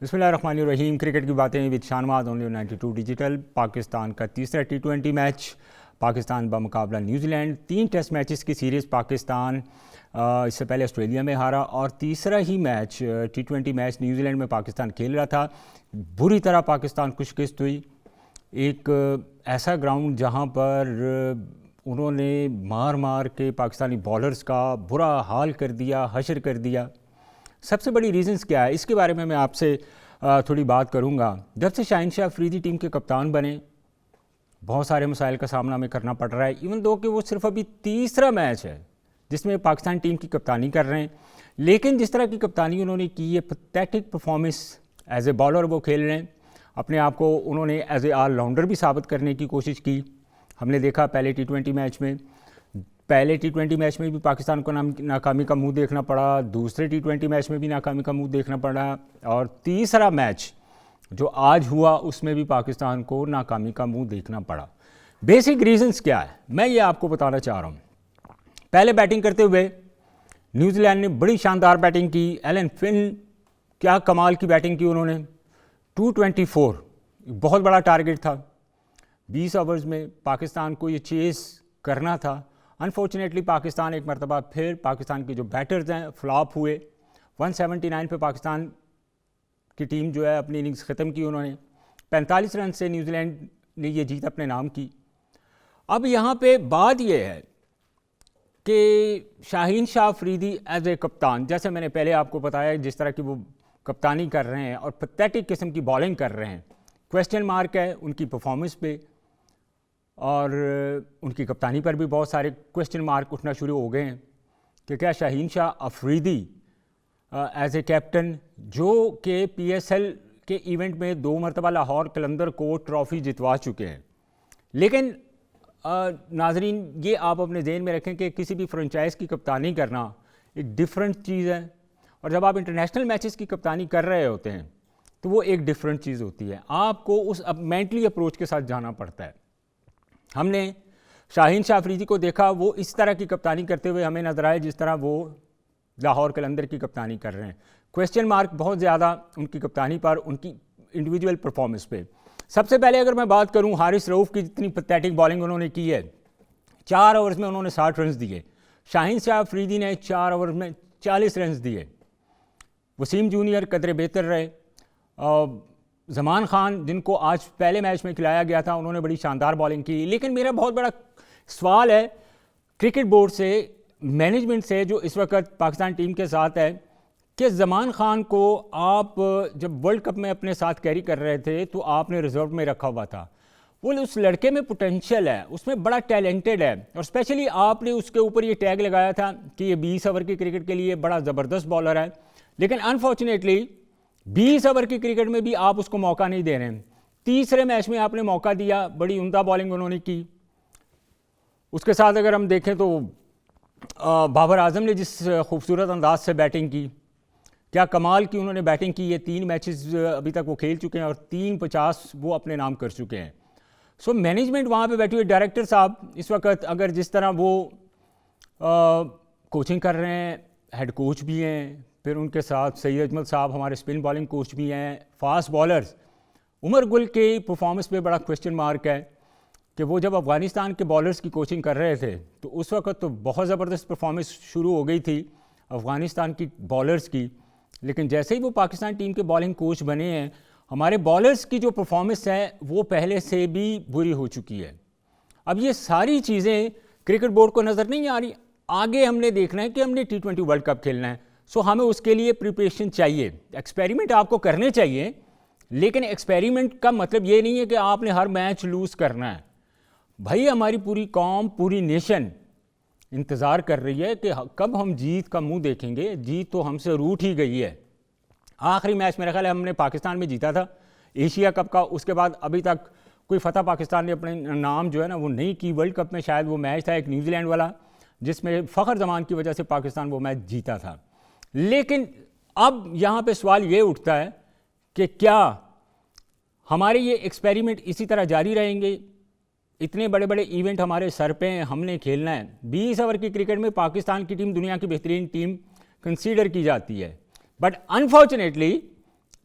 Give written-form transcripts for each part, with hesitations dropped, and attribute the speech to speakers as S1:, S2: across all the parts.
S1: बिस्मिल्लाहिर्रहमानिर्रहीम। क्रिकेट की बातें with Shahnawaz only 92 digital. Pakistan का तीसरा T20 मैच, पाकिस्तान बमुकाबला न्यूजीलैंड। 3 टेस्ट मैचेस की सीरीज़ पाकिस्तान इससे पहले ऑस्ट्रेलिया में हारा और तीसरा ही मैच T20 मैच न्यूजीलैंड में पाकिस्तान खेल रहा था। बुरी तरह पाकिस्तान खुशकिस्त हुई। एक ऐसा ग्राउंड जहां पर उन्होंने मार मार के पाकिस्तानी बॉलर्स का बुरा हाल कर दिया, हशर कर दिया। सबसे बड़ी रीज़न्स क्या है, इसके बारे में मैं आपसे थोड़ी बात करूंगा। जब से शाहीन शाह अफरीदी टीम के कप्तान बने, बहुत सारे मसाइल का सामना हमें करना पड़ रहा है। इवन दो कि वो सिर्फ अभी तीसरा मैच है जिसमें पाकिस्तान टीम की कप्तानी कर रहे हैं, लेकिन जिस तरह की कप्तानी उन्होंने की है, pathetic performance. As a bowler वो खेल रहे हैं, अपने आप को उन्होंने एज ए ऑलराउंडर भी साबित करने की कोशिश की। हमने देखा पहले T20 मैच में, पहले T20 मैच में भी पाकिस्तान को नाकामी का मुंह देखना पड़ा, दूसरे T20 मैच में भी नाकामी का मुंह देखना पड़ा, और तीसरा मैच जो आज हुआ उसमें भी पाकिस्तान को नाकामी का मुंह देखना पड़ा। बेसिक रीजंस क्या है, मैं ये आपको बताना चाह रहा हूँ। पहले बैटिंग करते हुए न्यूजीलैंड ने बड़ी शानदार बैटिंग की। एलन फिन, क्या कमाल की बैटिंग की उन्होंने। 224 बहुत बड़ा टारगेट था। 20 ओवर्स में पाकिस्तान को ये चेस करना था। अनफॉर्चुनेटली पाकिस्तान एक मरतबा फिर पाकिस्तान के जो बैटर्स हैं फ्लॉप हुए। 179 पे पाकिस्तान की टीम जो है अपनी इनिंग्स ख़त्म की उन्होंने। 45 रन से न्यूजीलैंड ने ये जीत अपने नाम की। अब यहाँ पे बात ये है कि शाहीन शाह अफरीदी एज ए कप्तान, जैसे मैंने पहले आपको बताया, जिस तरह की वो कप्तानी कर रहे हैं और पैथेटिक किस्म की बॉलिंग कर रहे हैं, क्वेश्चन मार्क है उनकी परफॉर्मेंस पे और उनकी कप्तानी पर भी बहुत सारे क्वेश्चन मार्क उठना शुरू हो गए हैं कि क्या Shaheen Shah Afridi as a captain, जो कि PSL के इवेंट में 2 मरतबा लाहौर कलंदर को ट्रॉफ़ी जितवा चुके हैं। लेकिन नाजरीन, ये आप अपने जहन में रखें कि किसी भी फ्रेंचाइज़ की कप्तानी करना एक डिफरेंट चीज़ है, और जब आप इंटरनेशनल मैचेस की कप्तानी कर रहे होते हैं तो वो एक डिफरेंट चीज़ होती है। आपको उस मेंटली अप्रोच के साथ जाना पड़ता है। हमने शाहीन शाह अफरीदी को देखा, वो इस तरह की कप्तानी करते हुए हमें नजर आए जिस तरह वो लाहौर कलंदर की कप्तानी कर रहे हैं। क्वेश्चन मार्क बहुत ज़्यादा उनकी कप्तानी पर, उनकी इंडिविजुअल परफॉर्मेंस पे। सबसे पहले अगर मैं बात करूं हारिस रऊफ़ की, जितनी पैथेटिक बॉलिंग उन्होंने की है। 4 ओवर्स में उन्होंने 60 रन दिए। शाहीन शाह अफरीदी ने 4 ओवर में 40 रन दिए। वसीम जूनियर कदरे बेहतर रहे। ज़मान खान, जिनको आज पहले मैच में खिलाया गया था, उन्होंने बड़ी शानदार बॉलिंग की। लेकिन मेरा बहुत बड़ा सवाल है क्रिकेट बोर्ड से, मैनेजमेंट से, जो इस वक्त पाकिस्तान टीम के साथ है, कि ज़मान खान को आप जब वर्ल्ड कप में अपने साथ कैरी कर रहे थे तो आपने रिजर्व में रखा हुआ था। वो उस लड़के में पोटेंशियल है, उसमें बड़ा टैलेंटेड है, और स्पेशली आपने उसके ऊपर ये टैग लगाया था कि ये 20 ओवर की क्रिकेट के लिए बड़ा ज़बरदस्त बॉलर है। लेकिन अनफॉर्चुनेटली 20 ओवर की क्रिकेट में भी आप उसको मौका नहीं दे रहे हैं। तीसरे मैच में आपने मौका दिया, बड़ी उम्दा बॉलिंग उन्होंने की। उसके साथ अगर हम देखें तो बाबर आजम ने जिस खूबसूरत अंदाज से बैटिंग की, क्या कमाल की उन्होंने बैटिंग की। ये 3 मैचेस अभी तक वो खेल चुके हैं और 350 वो अपने नाम कर चुके हैं। सो मैनेजमेंट वहाँ पे बैठी हुई, डायरेक्टर साहब इस वक्त अगर जिस तरह वो कोचिंग कर रहे हैं, हेड कोच भी हैं, फिर उनके साथ सईद अजमल साहब हमारे स्पिन बॉलिंग कोच भी हैं, फास्ट बॉलर्स। उमर गुल के परफॉर्मेंस पे बड़ा क्वेश्चन मार्क है कि वो जब अफ़गानिस्तान के बॉलर्स की कोचिंग कर रहे थे तो उस वक्त तो बहुत ज़बरदस्त परफॉर्मेंस शुरू हो गई थी अफ़गानिस्तान की बॉलर्स की। लेकिन जैसे ही वो पाकिस्तान टीम के बॉलिंग कोच बने हैं, हमारे बॉलर्स की जो परफॉर्मेंस है वो पहले से भी बुरी हो चुकी है। अब ये सारी चीज़ें क्रिकेट बोर्ड को नज़र नहीं आ रही। आगे हमने देखना है कि हमने T20 वर्ल्ड कप खेलना है, सो हमें उसके लिए प्रिपरेशन चाहिए। एक्सपेरिमेंट आपको करने चाहिए, लेकिन एक्सपेरिमेंट का मतलब ये नहीं है कि आपने हर मैच लूज़ करना है। भाई, हमारी पूरी कौम, पूरी नेशन इंतज़ार कर रही है कि कब हम जीत का मुंह देखेंगे। जीत तो हमसे रूठ ही गई है। आखिरी मैच मेरा ख्याल है हमने पाकिस्तान में जीता था एशिया कप का। उसके बाद अभी तक कोई फतह पाकिस्तान ने अपने नाम जो है ना वो नहीं की। वर्ल्ड कप में शायद वो मैच था एक न्यूजीलैंड वाला, जिसमें फ़ख्र जमान की वजह से पाकिस्तान वो मैच जीता था। लेकिन अब यहाँ पे सवाल ये उठता है कि क्या हमारे ये एक्सपेरिमेंट इसी तरह जारी रहेंगे। इतने बड़े बड़े इवेंट हमारे सर पे हैं, हमने खेलना है। 20 ओवर की क्रिकेट में पाकिस्तान की टीम दुनिया की बेहतरीन टीम कंसीडर की जाती है, बट अनफॉर्चुनेटली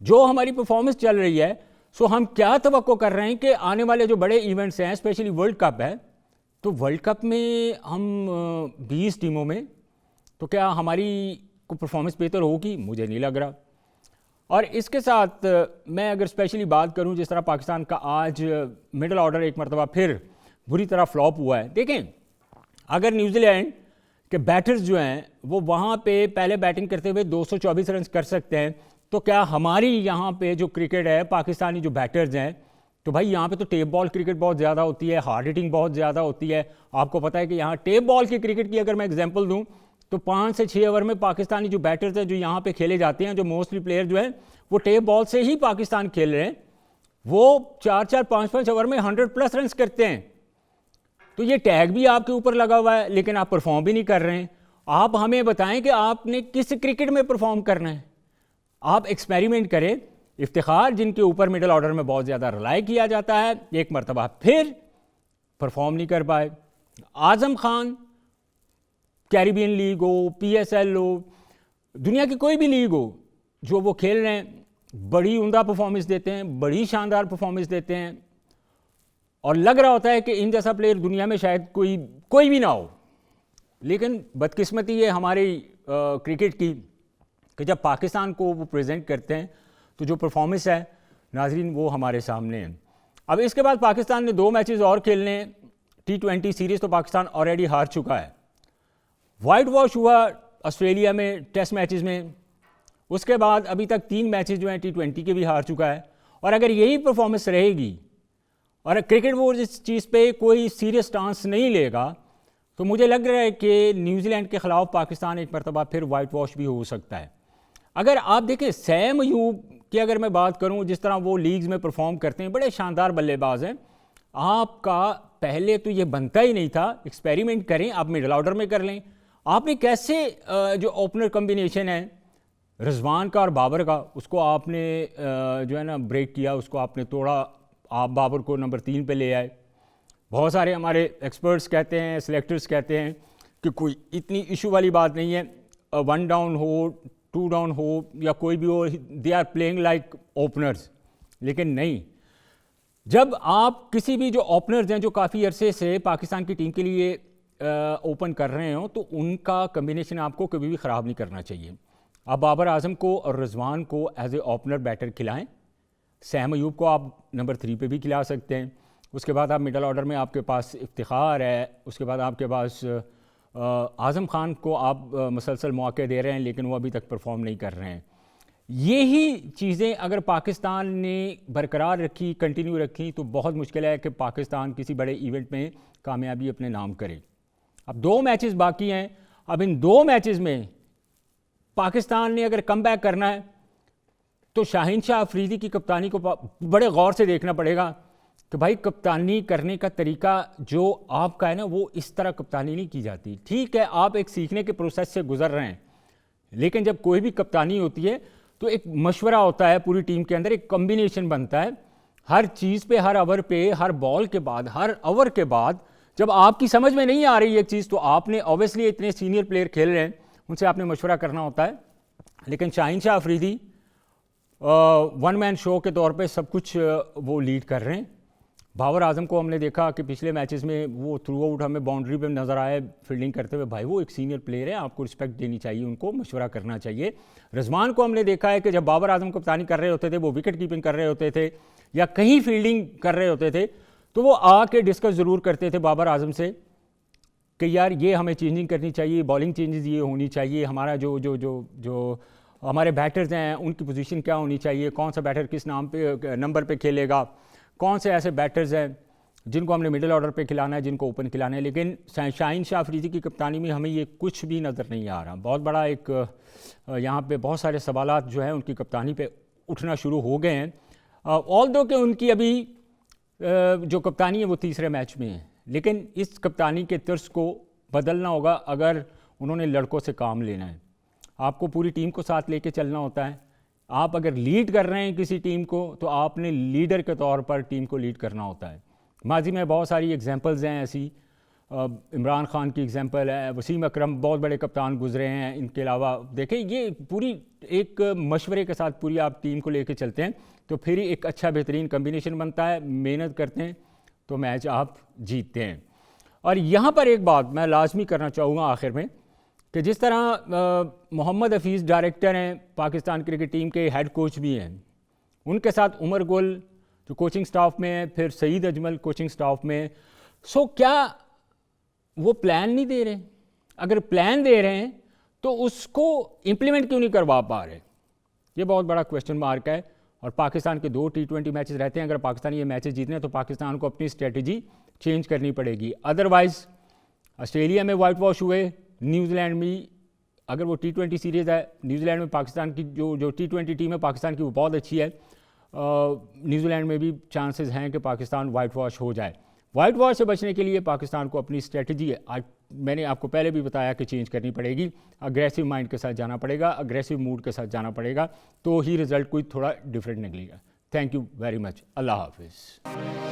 S1: जो हमारी परफॉर्मेंस चल रही है, सो हम क्या तवक्को कर रहे हैं कि आने वाले जो बड़े इवेंट्स हैं, स्पेशली वर्ल्ड कप है, तो वर्ल्ड कप में हम 20 टीमों में, तो क्या हमारी को परफॉर्मेंस बेहतर होगी? मुझे नहीं लग रहा। और इसके साथ मैं अगर स्पेशली बात करूं, जिस तरह पाकिस्तान का आज मिडल ऑर्डर एक मरतबा फिर बुरी तरह फ्लॉप हुआ है। देखें, अगर न्यूजीलैंड के बैटर्स जो हैं वो वहाँ पे पहले बैटिंग करते हुए 224 रन कर सकते हैं, तो क्या हमारी यहाँ पे जो क्रिकेट है, पाकिस्तानी जो बैटर्स हैं, तो भाई यहाँ पे तो टेप बॉल क्रिकेट बहुत ज़्यादा होती है, हार्ड हिटिंग बहुत ज़्यादा होती है। आपको पता है कि यहाँ टेप बॉल की क्रिकेट की अगर मैं एग्जांपल दूँ तो 5 से 6 ओवर में पाकिस्तानी जो बैटर्स हैं जो यहाँ पे खेले जाते हैं, जो मोस्टली प्लेयर जो हैं वो टेप बॉल से ही पाकिस्तान खेल रहे हैं, वो 4-4, 5-5 ओवर में 100+ रन करते हैं। तो ये टैग भी आपके ऊपर लगा हुआ है, लेकिन आप परफॉर्म भी नहीं कर रहे हैं। आप हमें बताएं कि आपने किस क्रिकेट में परफॉर्म करना है। आप एक्सपेरिमेंट करें। इफ्तिखार, जिनके ऊपर मिडिल ऑर्डर में बहुत ज़्यादा रिलाई किया जाता है, एक मरतबा फिर परफॉर्म नहीं कर पाए। आज़म खान, कैरिबियन लीग हो, PSL हो, दुनिया की कोई भी लीग हो, जो वो खेल रहे हैं, बड़ी उम्दा परफॉर्मेंस देते हैं, बड़ी शानदार परफॉर्मेंस देते हैं, और लग रहा होता है कि इन जैसा प्लेयर दुनिया में शायद कोई भी ना हो। लेकिन बदकिस्मती ये हमारी क्रिकेट की कि जब पाकिस्तान को वो प्रेजेंट करते हैं तो जो परफॉर्मेंस है नाजरीन वो हमारे सामने है। अब इसके बाद पाकिस्तान ने 2 मैचेस और खेलने। T20 सीरीज़ तो पाकिस्तान ऑलरेडी हार चुका है। वाइट वॉश हुआ ऑस्ट्रेलिया में टेस्ट मैचेस में। उसके बाद अभी तक 3 मैचेस जो हैं T20 के भी हार चुका है। और अगर यही परफॉर्मेंस रहेगी और क्रिकेट बोर्ड इस चीज़ पे कोई सीरियस स्टांस नहीं लेगा, तो मुझे लग रहा है कि न्यूजीलैंड के ख़िलाफ़ पाकिस्तान एक मरतबा फिर वाइट वॉश भी हो सकता है। अगर आप देखें, सैम अयूब की अगर मैं बात करूं, जिस तरह वो लीग्स में परफॉर्म करते हैं, बड़े शानदार बल्लेबाज हैं। आपका पहले तो ये बनता ही नहीं था। एक्सपेरिमेंट करें, आप मिडल ऑर्डर में कर लें। आपने कैसे जो ओपनर कम्बिनेशन है रिजवान का और बाबर का, उसको आपने जो है ना ब्रेक किया, उसको आपने तोड़ा। आप बाबर को नंबर 3 पे ले आए। बहुत सारे हमारे एक्सपर्ट्स कहते हैं, सिलेक्टर्स कहते हैं कि कोई इतनी इशू वाली बात नहीं है, 1 डाउन हो, 2 डाउन हो या कोई भी हो, they are playing like openers. लेकिन नहीं, जब आप किसी भी जो ओपनर्स हैं जो काफ़ी अरसे से पाकिस्तान की टीम के लिए ओपन कर रहे हो, तो उनका कम्बिनेशन आपको कभी भी ख़राब नहीं करना चाहिए। आप बाबर आजम को और रिजवान को एज ए ओपनर बैटर खिलाएं। सैम अयूब को आप नंबर 3 पे भी खिला सकते हैं। उसके बाद आप मिडल ऑर्डर में आपके पास इफ्तिखार है। उसके बाद आपके पास आज़म खान को आप मुसलसल मौके दे रहे हैं, लेकिन वो अभी तक परफॉर्म नहीं कर रहे हैं। यही चीज़ें अगर पाकिस्तान ने बरकरार रखी, कंटिन्यू रखी, तो बहुत मुश्किल है कि पाकिस्तान किसी बड़े इवेंट में कामयाबी अपने नाम करे। अब 2 मैचेस बाकी हैं। अब इन 2 मैचेस में पाकिस्तान ने अगर कम बैक करना है तो शाहीन शाह अफरीदी की कप्तानी को बड़े गौर से देखना पड़ेगा कि भाई कप्तानी करने का तरीका जो आपका है ना, वो इस तरह कप्तानी नहीं की जाती। ठीक है, आप एक सीखने के प्रोसेस से गुजर रहे हैं, लेकिन जब कोई भी कप्तानी होती है तो एक मशवरा होता है पूरी टीम के अंदर, एक कॉम्बिनेशन बनता है हर चीज़ पे, हर ओवर पे, हर बॉल के बाद, हर ओवर के बाद। जब आपकी समझ में नहीं आ रही एक चीज़, तो आपने ऑब्वियसली इतने सीनियर प्लेयर खेल रहे हैं, उनसे आपने मशवरा करना होता है। लेकिन शाहीन शाह अफरीदी 1 मैन शो के तौर पे सब कुछ वो लीड कर रहे हैं। बाबर आजम को हमने देखा कि पिछले मैचेस में वो थ्रू आउट हमें बाउंड्री पे नज़र आए फील्डिंग करते हुए। भाई वो एक सीनियर प्लेयर है, आपको रिस्पेक्ट देनी चाहिए, उनको मशवरा करना चाहिए। रिजवान को हमने देखा है कि जब बाबर आजम कप्तानी कर रहे होते थे, वो विकेट कीपिंग कर रहे होते थे या कहीं फील्डिंग कर रहे होते थे, तो वो आके डिस्कस ज़रूर करते थे बाबर आजम से कि यार ये हमें चेंजिंग करनी चाहिए, बॉलिंग चेंजेस ये होनी चाहिए, हमारा जो जो जो जो हमारे बैटर्स हैं उनकी पोजीशन क्या होनी चाहिए, कौन सा बैटर किस नाम पे नंबर पे खेलेगा, कौन से ऐसे बैटर्स हैं जिनको हमने मिडिल ऑर्डर पे खिलाना है, जिनको ओपन खिलाना है। लेकिन शाहीन शाह अफरीदी की कप्तानी में हमें ये कुछ भी नज़र नहीं आ रहा। बहुत बड़ा एक यहाँ पे बहुत सारे सवालात जो हैं उनकी कप्तानी पे उठना शुरू हो गए हैं। ऑल्दो कि उनकी अभी जो कप्तानी है वो 3रे मैच में है, लेकिन इस कप्तानी के तर्ज को बदलना होगा अगर उन्होंने लड़कों से काम लेना है। आपको पूरी टीम को साथ लेके चलना होता है। आप अगर लीड कर रहे हैं किसी टीम को, तो आपने लीडर के तौर पर टीम को लीड करना होता है। माजी में बहुत सारी एग्जांपल्स हैं ऐसी इमरान खान की एग्जांपल है, वसीम अकरम बहुत बड़े कप्तान गुजरे हैं। इनके अलावा देखें, ये पूरी एक मशवरे के साथ पूरी आप टीम को लेकर चलते हैं तो फिर ही एक अच्छा बेहतरीन कम्बिनेशन बनता है। मेहनत करते हैं तो मैच आप जीतते हैं। और यहाँ पर एक बात मैं लाजमी करना चाहूँगा आखिर में कि जिस तरह मोहम्मद हफीज़ डायरेक्टर हैं, पाकिस्तान क्रिकेट टीम के हेड कोच भी हैं, उनके साथ उमर गुल जो कोचिंग स्टाफ में है, फिर सईद अजमल कोचिंग स्टाफ में। सो क्या वो प्लान नहीं दे रहे? अगर प्लान दे रहे हैं तो उसको इम्प्लीमेंट क्यों नहीं करवा पा रहे? ये बहुत बड़ा क्वेश्चन मार्क है। और पाकिस्तान के 2 T20 मैचेस रहते हैं। अगर पाकिस्तान ये मैचेस जीतने हैं तो पाकिस्तान को अपनी स्ट्रेटजी चेंज करनी पड़ेगी। अदरवाइज़ ऑस्ट्रेलिया में वाइट वॉश हुए, न्यूजीलैंड में अगर वो T20 सीरीज़ है, न्यूजीलैंड में पाकिस्तान की जो T20 टीम है पाकिस्तान की वो बहुत अच्छी है। न्यूजीलैंड में भी चांसेस हैं कि पाकिस्तान वाइट वॉश हो जाए। वाइट वॉश से बचने के लिए पाकिस्तान को अपनी स्ट्रेटजी आज मैंने आपको पहले भी बताया कि चेंज करनी पड़ेगी। अग्रेसिव माइंड के साथ जाना पड़ेगा, अग्रेसिव मूड के साथ जाना पड़ेगा, तो ही रिज़ल्ट कोई थोड़ा डिफरेंट निकलेगा। Thank you very much. Allah हाफिज़।